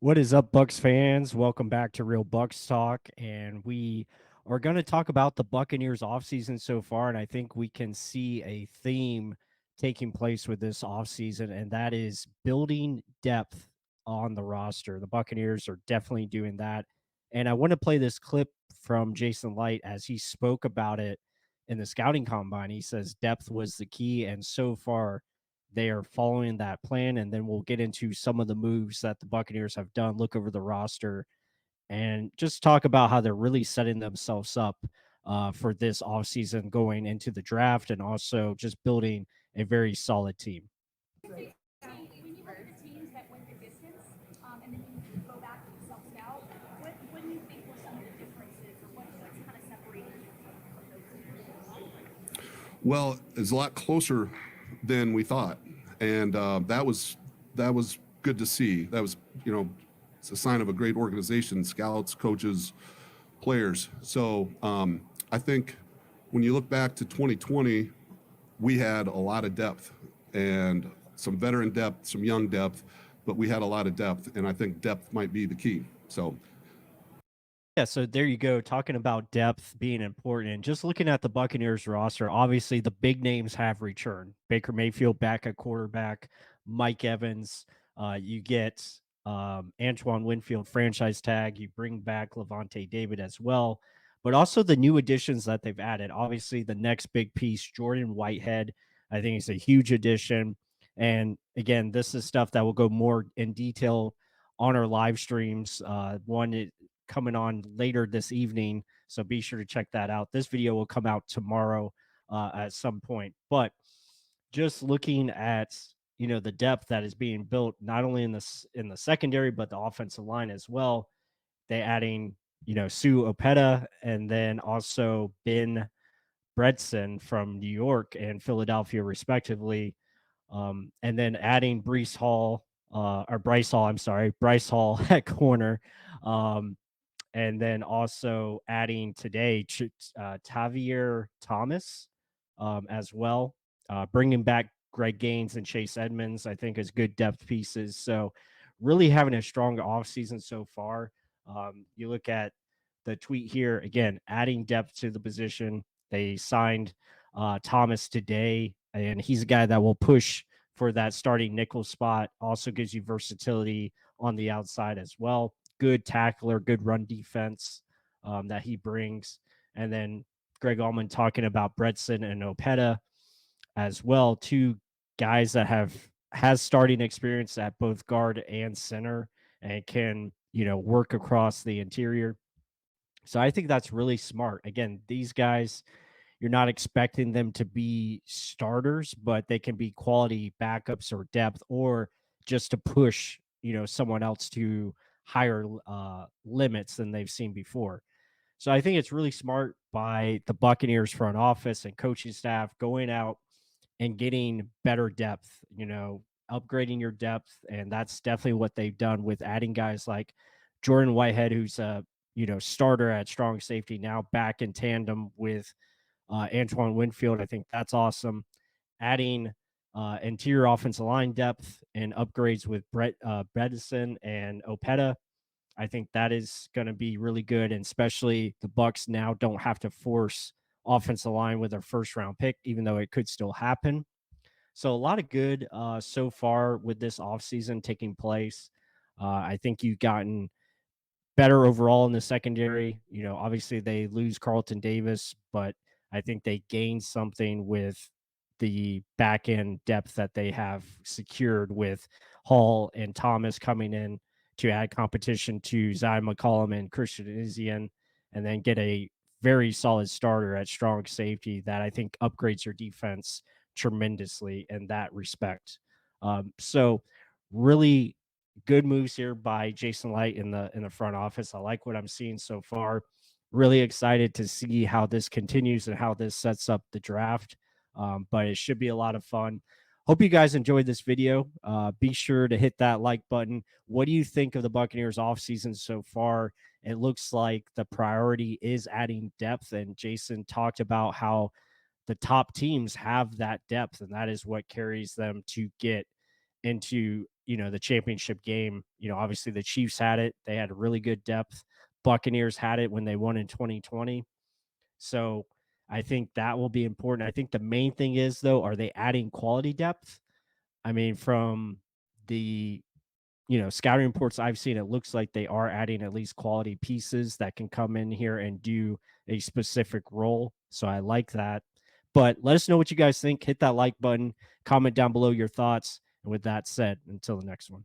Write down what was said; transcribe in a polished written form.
What is up, Bucks fans? Welcome back to Real Bucks Talk. And we are going to talk about the Buccaneers offseason so far. And I think we can see a theme taking place with this offseason, and that is building depth on the roster. The Buccaneers are definitely doing that. And I want to play this clip from Jason Licht as he spoke about it in the scouting combine. He says depth was the key. And so far, they are following that plan, and then we'll get into some of the moves that the Buccaneers have done, look over the roster, and just talk about how they're really setting themselves up for this offseason going into the draft and also just building a very solid team. When you look at the teams that went the distance, and then you go back to self scout, what do you think were some of the differences, or what's kind of separated you from those teams? Well, it's a lot closer than we thought, and that was good to see. That was it's a sign of a great organization: scouts, coaches, players. So I think when you look back to 2020, we had a lot of depth and some veteran depth, some young depth, but we had a lot of depth, and I think depth might be the key. So Yeah, so there you go. Talking about depth being important, and just looking at the Buccaneers roster, obviously the big names have returned. Baker Mayfield back at quarterback, Mike Evans. You get Antoine Winfield franchise tag. You bring back Levante David as well, but also the new additions that they've added. Obviously, the next big piece, Jordan Whitehead. I think it's a huge addition. And again, this is stuff that will go more in detail on our live streams. One coming on later this evening. So be sure to check that out. This video will come out tomorrow at some point. But just looking at the depth that is being built not only in the secondary but the offensive line as well. They adding Sue Opeta and then also Ben Bredson from New York and Philadelphia respectively, and then adding Bryce Hall. I'm sorry, Bryce Hall at corner. Um, and then also adding today Tavier Thomas as well, bringing back Greg Gaines and Chase Edmonds, I think, as good depth pieces. So really having a strong offseason so far. You look at the tweet here again, adding depth to the position. They signed Thomas today, and he's a guy that will push for that starting nickel spot. Also gives you versatility on the outside as well. Good tackler, good run defense that he brings. And then Greg Allman talking about Bredson and Opeta as well, two guys that has starting experience at both guard and center and can work across the interior. So I think that's really smart. Again, these guys, you're not expecting them to be starters, but they can be quality backups or depth or just to push, someone else to higher limits than they've seen before. So I think it's really smart by the Buccaneers front office and coaching staff going out and getting better depth, upgrading your depth. And that's definitely what they've done with adding guys like Jordan Whitehead, who's a, starter at strong safety now back in tandem with Antoine Winfield. I think that's awesome. Adding interior offensive line depth and upgrades with Bredesen and Opeta. I think that is going to be really good, and especially the Bucks now don't have to force offensive line with their first round pick, even though it could still happen. So a lot of good so far with this offseason taking place. I think you've gotten better overall in the secondary. Obviously they lose Carlton Davis, but I think they gain something with the back end depth that they have secured with Hall and Thomas coming in to add competition to Zion McCollum and Christian Izian, and then get a very solid starter at strong safety that I think upgrades your defense tremendously in that respect. So really good moves here by Jason Licht in the front office. I like what I'm seeing so far. Really excited to see how this continues and how this sets up the draft. But it should be a lot of fun. Hope you guys enjoyed this video. Be sure to hit that like button. What do you think of the Buccaneers offseason so far? It looks like the priority is adding depth, and Jason talked about how the top teams have that depth, and that is what carries them to get into the championship game. Obviously the Chiefs had it. They had a really good depth. Buccaneers had it when they won in 2020. So I think that will be important. I think the main thing is, though, are they adding quality depth? I mean, from the scouting reports I've seen, it looks like they are adding at least quality pieces that can come in here and do a specific role. So I like that. But let us know what you guys think. Hit that like button, comment down below your thoughts. And with that said, until the next one.